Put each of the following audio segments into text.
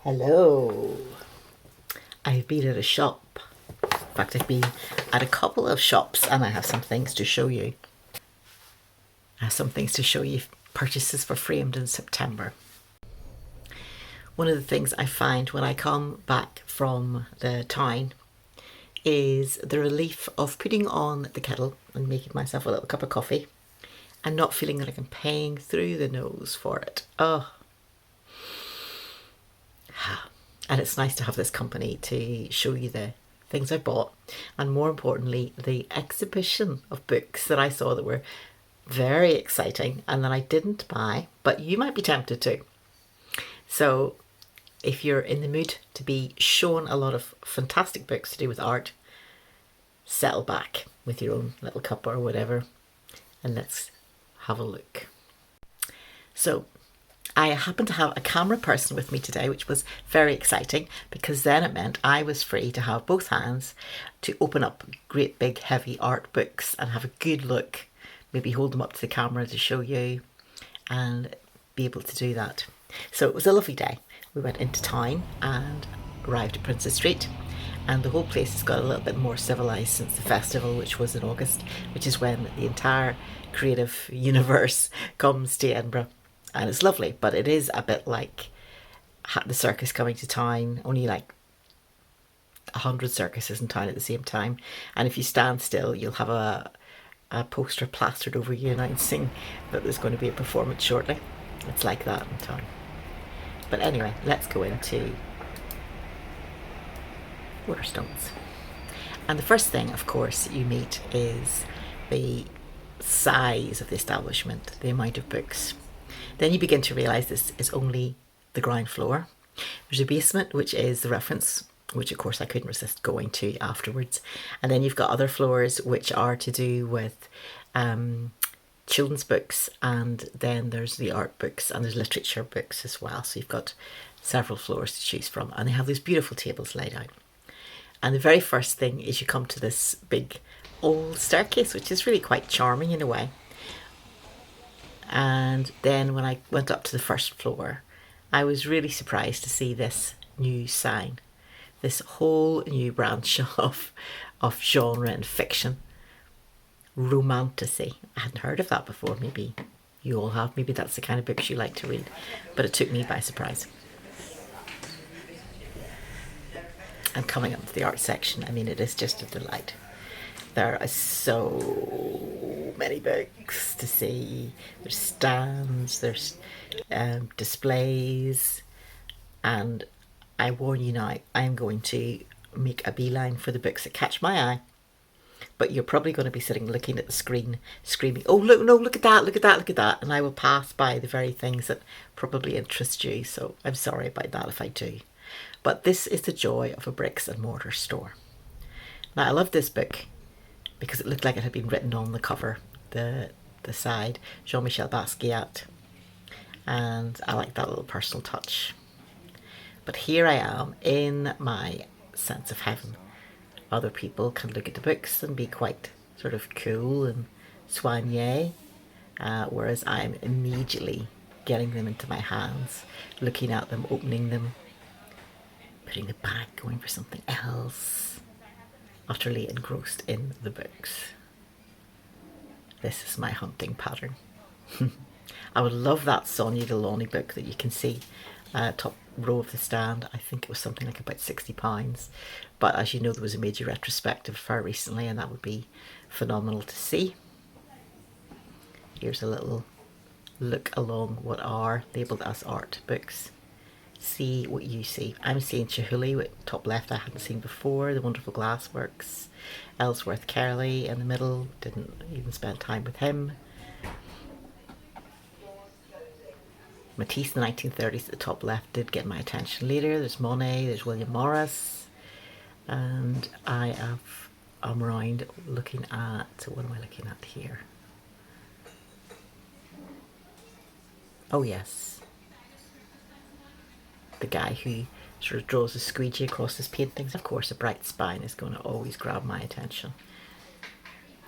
Hello. I've been at a shop. In fact, I've been at a couple of shops and I have some things to show you. Purchases for framed in September. One of the things I find when I come back from the town is the relief of putting on the kettle and making myself a little cup of coffee and not feeling like I'm paying through the nose for it. Oh. And it's nice to have this company to show you the things I bought, and more importantly, the exhibition of books that I saw that were very exciting and that I didn't buy, but you might be tempted to. So if you're in the mood to be shown a lot of fantastic books to do with art, settle back with your own little cup or whatever and let's have a look. So I happened to have a camera person with me today, which was very exciting because then it meant I was free to have both hands to open up great big heavy art books and have a good look, maybe hold them up to the camera to show you and be able to do that. So it was a lovely day. We went into town and arrived at Princess Street, and the whole place has got a little bit more civilised since the festival, which was in August, which is when the entire creative universe comes to Edinburgh. And it's lovely, but it is a bit like the circus coming to town, only like 100 circuses in town at the same time. And if you stand still, you'll have a poster plastered over you announcing that there's going to be a performance shortly. It's like that in town. But anyway, let's go into Waterstones. And the first thing, of course, you meet is the size of the establishment, the amount of books. Then you begin to realise this is only the ground floor. There's a basement, which is the reference, which of course I couldn't resist going to afterwards. And then you've got other floors which are to do with children's books, and then there's the art books and there's literature books as well. So you've got several floors to choose from, and they have these beautiful tables laid out. And the very first thing is you come to this big old staircase, which is really quite charming in a way. And then when I went up to the first floor, I was really surprised to see this new sign, this whole new branch of genre and fiction, romantasy. I hadn't heard of that before. Maybe you all have. Maybe that's the kind of books you like to read, but it took me by surprise. And coming up to the art section, I mean, it is just a delight. There are so many books to see. There's stands, there's displays, and I warn you now, I'm going to make a beeline for the books that catch my eye. But you're probably going to be sitting looking at the screen, screaming, "Oh, look, no, look at that, look at that, look at that." And I will pass by the very things that probably interest you. So I'm sorry about that if I do. But this is the joy of a bricks and mortar store. Now, I love this book because it looked like it had been written on the cover, the side, Jean-Michel Basquiat. And I like that little personal touch. But here I am in my sense of heaven. Other people can look at the books and be quite sort of cool and soigné, whereas I'm immediately getting them into my hands, looking at them, opening them, putting them back, going for something else, utterly engrossed in the books. This is my hunting pattern. I would love that Sonia Delaunay book that you can see top row of the stand. I think it was something like about £60. But as you know, there was a major retrospective of her recently, and that would be phenomenal to see. Here's a little look along what are labelled as art books. See what you see. I'm seeing Chihuly with top left, I hadn't seen before. The Wonderful Glassworks. Ellsworth Carley in the middle. Didn't even spend time with him. Matisse in the 1930s at the top left did get my attention later. There's Monet, there's William Morris. And I'm around looking at, what am I looking at here? Oh yes. The guy who sort of draws a squeegee across his paintings. Of course, a bright spine is going to always grab my attention.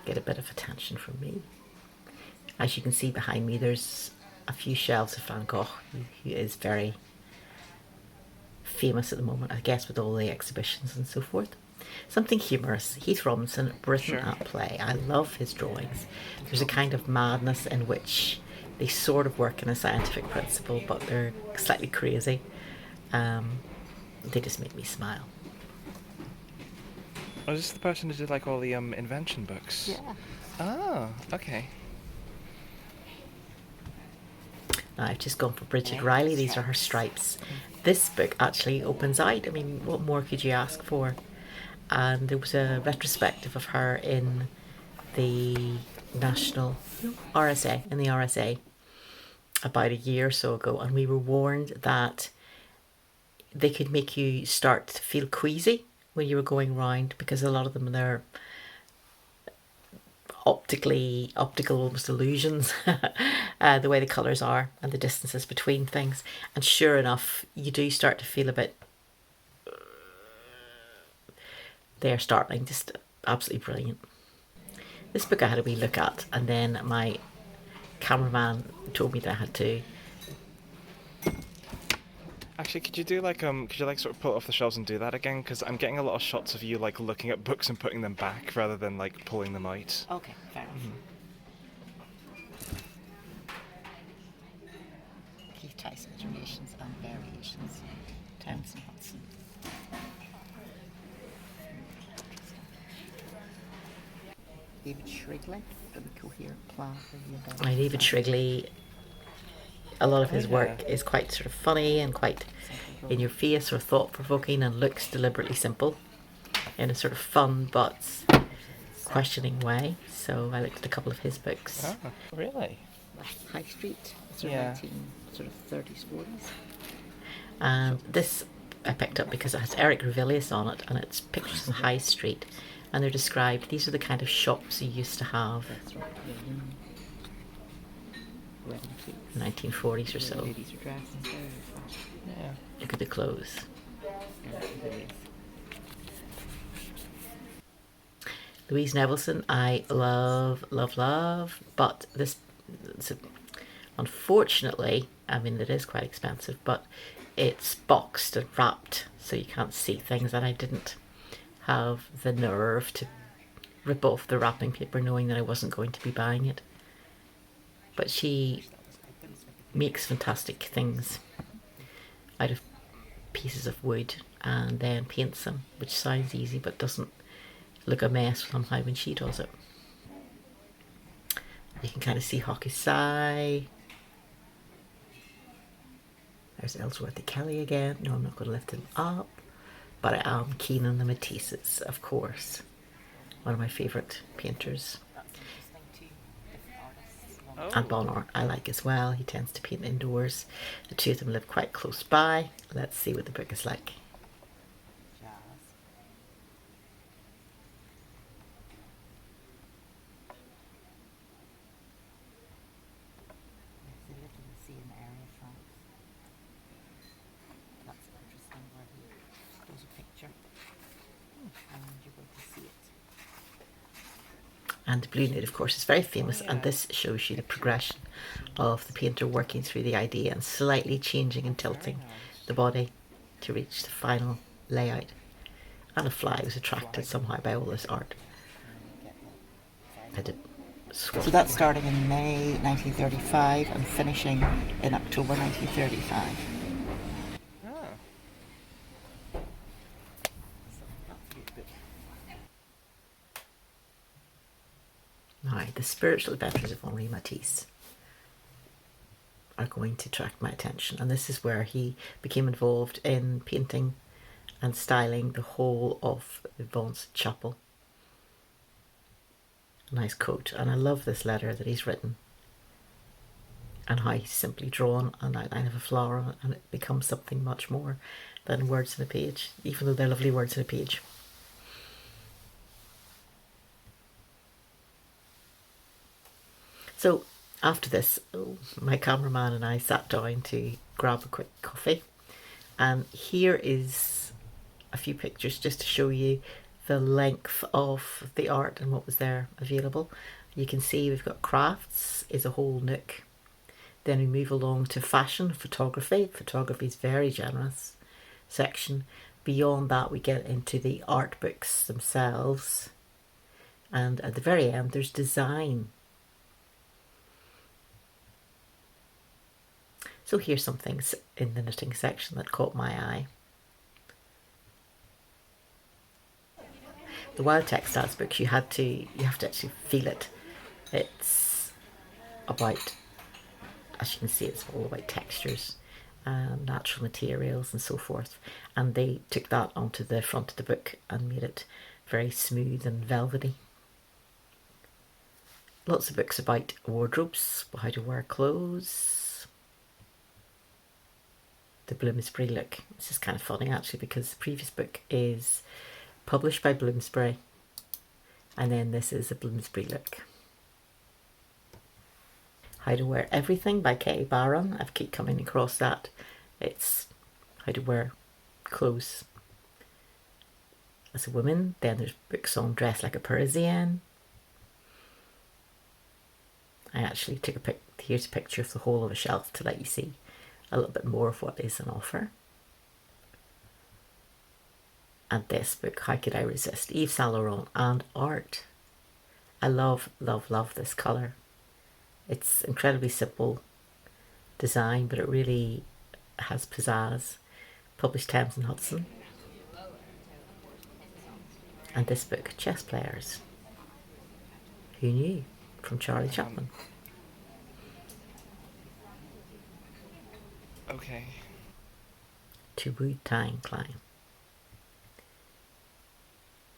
Get a bit of attention from me. As you can see behind me, there's a few shelves of Van Gogh, who is very famous at the moment, I guess, with all the exhibitions and so forth. Something humorous. Heath Robinson, Britain at Play. I love his drawings. There's a kind of madness in which they sort of work in a scientific principle, but they're slightly crazy. They just make me smile. Oh, is this the person who did like all the invention books? Yeah. Oh, okay. Now I've just gone for Bridget Riley. These are her stripes. This book actually opens out. I mean, what more could you ask for? And there was a retrospective of her in the National RSA, in the RSA, about a year or so ago, and we were warned that they could make you start to feel queasy when you were going round, because a lot of them, they're optical almost illusions, the way the colours are and the distances between things. And sure enough, you do start to feel a bit, they're startling, just absolutely brilliant. This book I had a wee look at, and then my cameraman told me that I had to. Actually, could you like sort of pull it off the shelves and do that again? Because I'm getting a lot of shots of you like looking at books and putting them back rather than like pulling them out. Okay, fair enough. Keith Tyson's Relations and Variations, Towns and Hudson. David Shrigley, from the Coherent Plan. David Shrigley, a lot of his work is quite sort of funny and quite in your face or thought provoking, and looks deliberately simple in a sort of fun but questioning way. So I looked at a couple of his books. Oh, really? High Street, Yeah. 1930s, 40s. And this I picked up because it has Eric Revilius on it, and it's pictures of High Street, and they're described. These are the kind of shops you used to have. 1940s or so. Yeah. Look at the clothes. Louise Nevelson, I love, but this, unfortunately, I mean, it is quite expensive, but it's boxed and wrapped, so you can't see things, and I didn't have the nerve to rip off the wrapping paper knowing that I wasn't going to be buying it. But she makes fantastic things out of pieces of wood and then paints them, which sounds easy but doesn't look a mess somehow when she does it. You can kind of see Hokusai. There's Ellsworthy Kelly again. No, I'm not going to lift him up, but I am keen on the Matisses, of course. One of my favourite painters. And Bonnard I like as well. He tends to paint indoors. The two of them live quite close by. Let's see what the book is like. And Blue Nude, of course, is very famous, and this shows you the progression of the painter working through the idea and slightly changing and tilting the body to reach the final layout. And a fly was attracted somehow by all this art. So that's starting in May 1935 and finishing in October 1935. Now, the spiritual adventures of Henri Matisse are going to attract my attention, and this is where he became involved in painting and styling the whole of Vence Chapel. Nice coat, and I love this letter that he's written and how he's simply drawn an outline of a flower on it, and it becomes something much more than words on a page, even though they're lovely words on a page. So after this, my cameraman and I sat down to grab a quick coffee, and here is a few pictures just to show you the length of the art and what was there available. You can see we've got crafts is a whole nook. Then we move along to fashion, photography. Photography is very generous. section. Beyond that, we get into the art books themselves. And at the very end, there's design. So here's some things in the knitting section that caught my eye. The Wild Textiles books, you have to actually feel it. It's about, as you can see, it's all about textures and natural materials and so forth. And they took that onto the front of the book and made it very smooth and velvety. Lots of books about wardrobes, how to wear clothes. The Bloomsbury look. This is kind of funny actually, because the previous book is published by Bloomsbury, and then this is a Bloomsbury look. How to Wear Everything by Kay Barron. I keep coming across that. It's how to wear clothes as a woman. Then there's books on Dress Like a Parisienne. I actually took here's a picture of the whole of a shelf to let you see a little bit more of what is on offer. And this book, How Could I Resist? Yves Saint Laurent and art. I love, love, love this colour. It's incredibly simple design, but it really has pizzazz. Published Thames and Hudson. And this book, Chess Players. Who knew? From Charlie Chaplin. Okay. To Wu Tang Clan.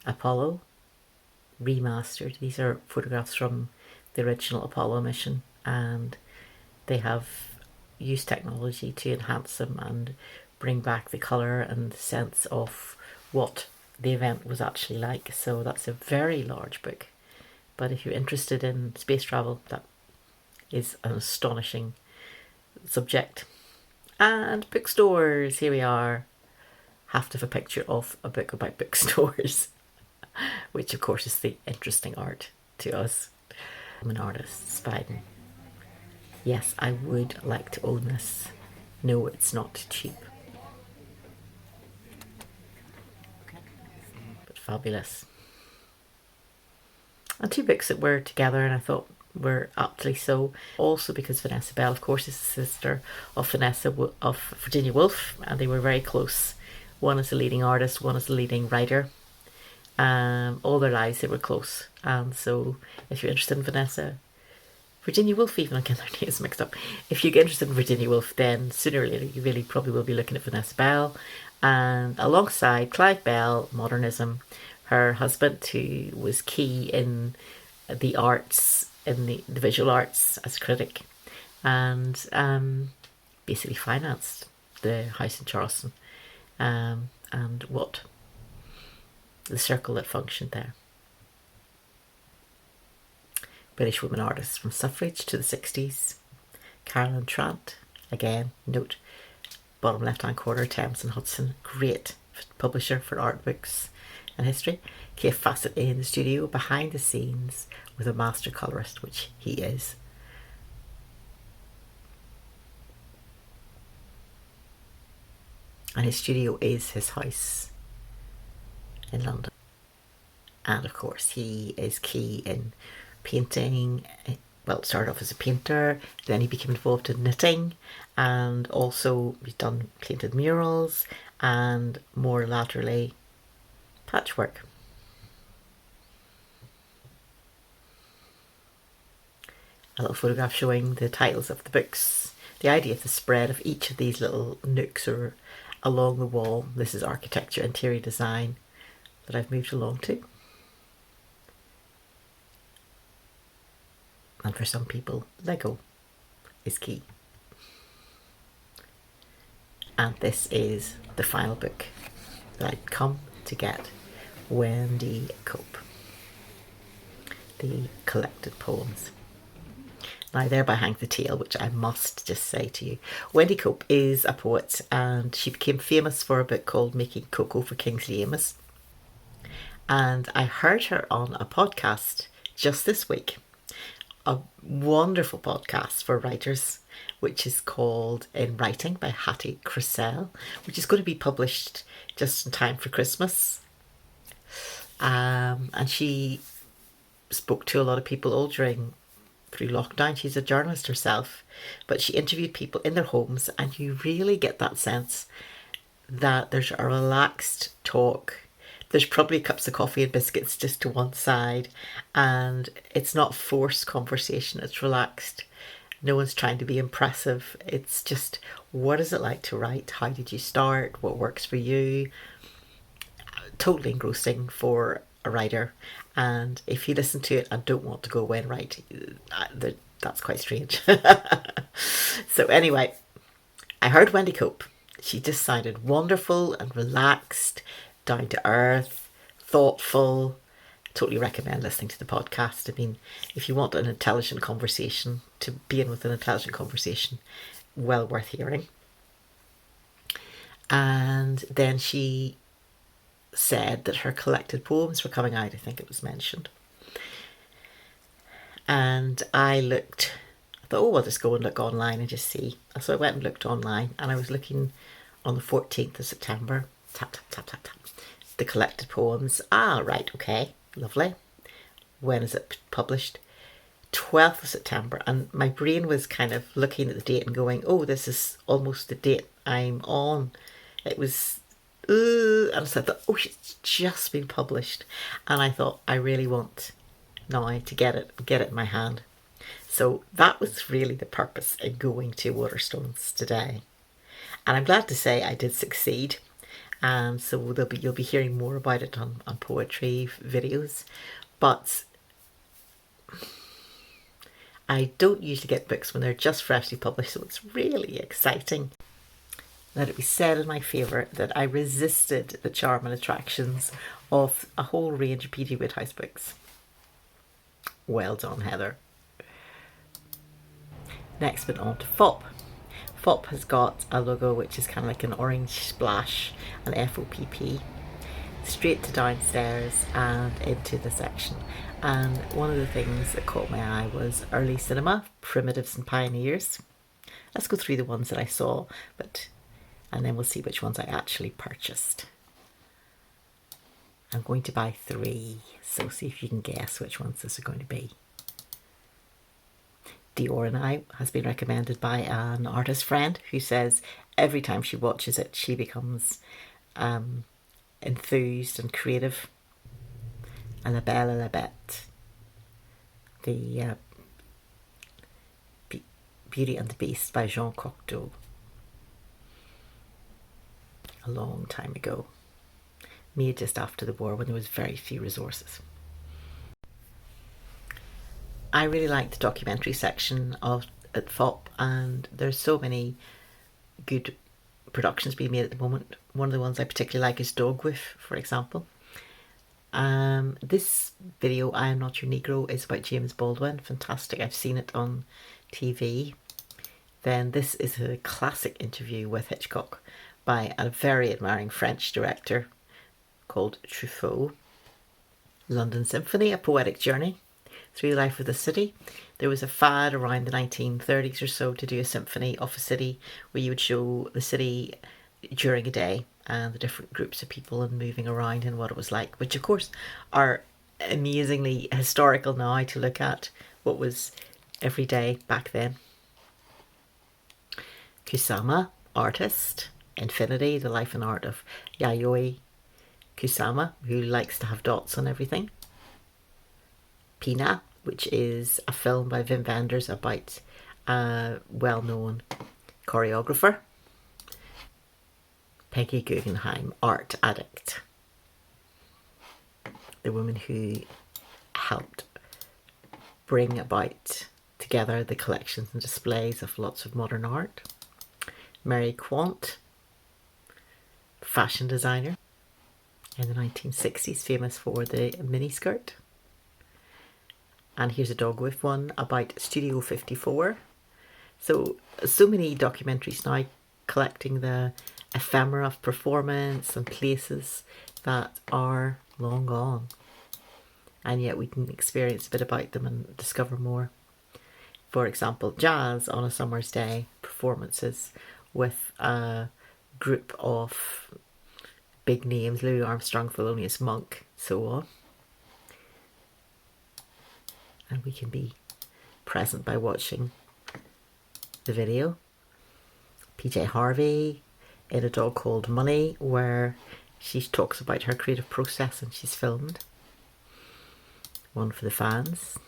Apollo, remastered. These are photographs from the original Apollo mission, and they have used technology to enhance them and bring back the colour and the sense of what the event was actually like. So that's a very large book. But if you're interested in space travel, that is an astonishing subject. And bookstores, here we are. Have to have a picture of a book about bookstores, which of course is the interesting art to us. I'm an artist, Spiden. Yes, I would like to own this. No, it's not cheap. But fabulous. And two books that were together, and I thought were aptly so. Also because Vanessa Bell, of course, is the sister of Virginia Woolf, and they were very close. One is a leading artist, one is a leading writer. All their lives they were close, and so if you're interested in Virginia Woolf, even I get their names mixed up. If you get interested in Virginia Woolf, then sooner or later you really probably will be looking at Vanessa Bell, and alongside Clive Bell, modernism. Her husband, who was key in the arts, in the visual arts as a critic, and basically financed the house in Charleston, and what the circle that functioned there. British women artists from suffrage to the 60s. Carolyn Trant, again, note, bottom left hand corner, Thames and Hudson, great publisher for art books and history. Keith Fassett in the studio, behind the scenes, with a master colourist, which he is. And his studio is his house in London. And of course, he is key in painting. Well, it started off as a painter, then he became involved in knitting, and also he's painted murals, and more laterally, patchwork. A little photograph showing the titles of the books. The idea of the spread of each of these little nooks or along the wall. This is architecture, interior design that I've moved along to. And for some people, Lego is key. And this is the final book that I'd come to get, Wendy Cope, the collected poems. Now thereby hangs the tale, which I must just say to you. Wendy Cope is a poet, and she became famous for a book called Making Cocoa for Kingsley Amis. And I heard her on a podcast just this week, a wonderful podcast for writers, which is called In Writing by Hattie Crisell, which is going to be published just in time for Christmas. And she spoke to a lot of people all through lockdown. She's a journalist herself, but she interviewed people in their homes, and you really get that sense that there's a relaxed talk. There's probably cups of coffee and biscuits just to one side, and it's not forced conversation, it's relaxed. No one's trying to be impressive. It's just, what is it like to write? How did you start? What works for you? Totally engrossing for a writer. And if you listen to it and don't want to go away and write, that's quite strange. So anyway, I heard Wendy Cope. She just sounded wonderful and relaxed, down to earth, thoughtful. Totally recommend listening to the podcast. I mean, if you want an intelligent conversation, to be in with an intelligent conversation, well worth hearing. And then she said that her collected poems were coming out, I think it was mentioned. And I thought, oh, I'll just go and look online and just see. So I went and looked online, and I was looking on the 14th of September. Tap, tap, tap, tap, tap. The collected poems. Ah, right, okay, lovely. When is it published? 12th of September. And my brain was kind of looking at the date and going, oh, this is almost the date I'm on. It was, and so I thought, oh, it's just been published. And I thought, I really want now to get it in my hand. So that was really the purpose in going to Waterstones today. And I'm glad to say I did succeed. And so you'll be hearing more about it on poetry videos. But I don't usually get books when they're just freshly published, so it's really exciting. Let it be said in my favour that I resisted the charm and attractions of a whole range of P.G. Wodehouse books. Well done, Heather. Next, but on to Fopp. Fopp has got a logo which is kind of like an orange splash, an FOPP, straight to downstairs and into the section. And one of the things that caught my eye was early cinema, primitives and pioneers. Let's go through the ones that I saw, and then we'll see which ones I actually purchased. I'm going to buy 3, so see if you can guess which ones this are going to be. Dior and I has been recommended by an artist friend who says every time she watches it, she becomes enthused and creative. And La Belle et la Bête, the Beauty and the Beast by Jean Cocteau. A long time ago, made just after the war when there was very few resources. I really like the documentary section at Fopp, and there's so many good productions being made at the moment. One of the ones I particularly like is Dogwoof, for example. This video, I Am Not Your Negro, is about James Baldwin. Fantastic. I've seen it on TV. Then this is a classic interview with Hitchcock by a very admiring French director called Truffaut. London Symphony, A Poetic Journey Through the Life of the City. There was a fad around the 1930s or so to do a symphony of a city where you would show the city during a day and the different groups of people and moving around and what it was like, which of course are amazingly historical now to look at what was every day back then. Kusama, Artist, Infinity, The Life and Art of Yayoi Kusama, who likes to have dots on everything. Pina, which is a film by Wim Wenders about a well-known choreographer. Peggy Guggenheim, Art Addict, the woman who helped bring about together the collections and displays of lots of modern art. Mary Quant, fashion designer in the 1960s, famous for the miniskirt. And here's a Dogwoof one about Studio 54. So many documentaries now collecting the ephemera of performance and places that are long gone. And yet we can experience a bit about them and discover more. for example, jazz on a summer's day, performances with a group of big names, Louis Armstrong, Thelonious Monk, so on. And we can be present by watching the video. PJ Harvey in A Dog Called Money, where she talks about her creative process and she's filmed. One for the fans.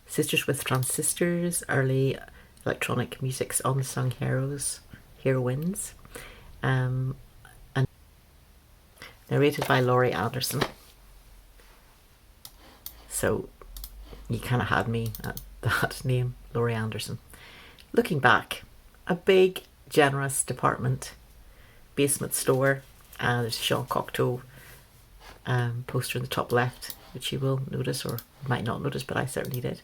Sisters with Transistors, early electronic music's unsung heroines. And narrated by Laurie Anderson. So you kind of had me at that name, Laurie Anderson. Looking back, a big, generous department basement store, and there's a Jean Cocteau poster in the top left, which you will notice or might not notice, but I certainly did.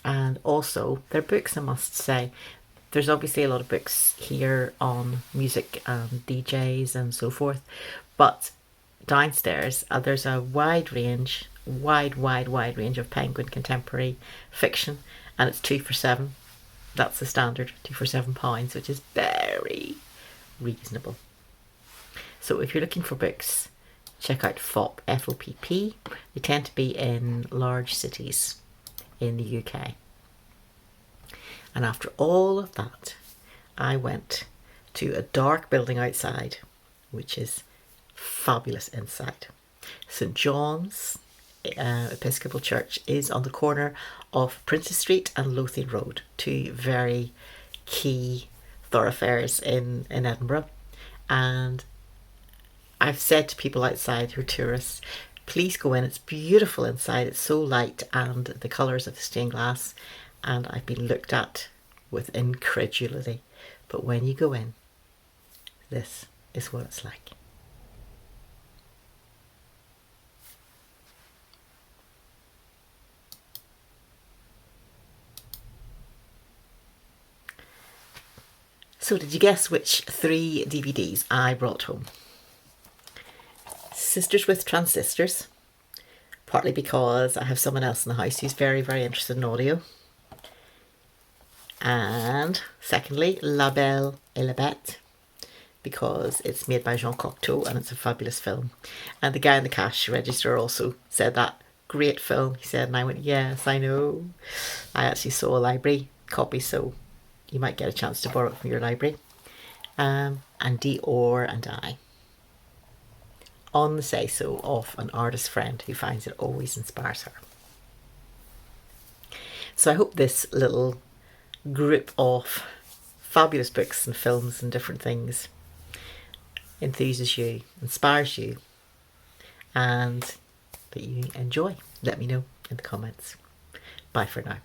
And also their books, I must say. There's obviously a lot of books here on music and DJs and so forth, but downstairs there's a wide range of Penguin contemporary fiction, and it's 2 for £7. That's the standard, 2 for £7, which is very reasonable. So if you're looking for books, check out Fopp, F-O-P-P. They tend to be in large cities in the UK. And after all of that, I went to a dark building outside, which is fabulous inside. St John's Episcopal Church is on the corner of Princess Street and Lothian Road, two very key thoroughfares in Edinburgh. And I've said to people outside who are tourists, please go in. It's beautiful inside. It's so light, and the colours of the stained glass, and I've been looked at with incredulity. But when you go in, this is what it's like. So did you guess which 3 DVDs I brought home? Sisters with Transistors, partly because I have someone else in the house who's very, very interested in audio. And secondly, La Belle et la Bête, because it's made by Jean Cocteau and it's a fabulous film. And the guy in the cash register also said that, great film, he said, and I went, yes, I know. I actually saw a library copy, so you might get a chance to borrow it from your library. And Dior and I, on the say-so of an artist friend who finds it always inspires her. So I hope this little group of fabulous books and films and different things enthuses you, inspires you, and that you enjoy. Let me know in the comments. Bye for now.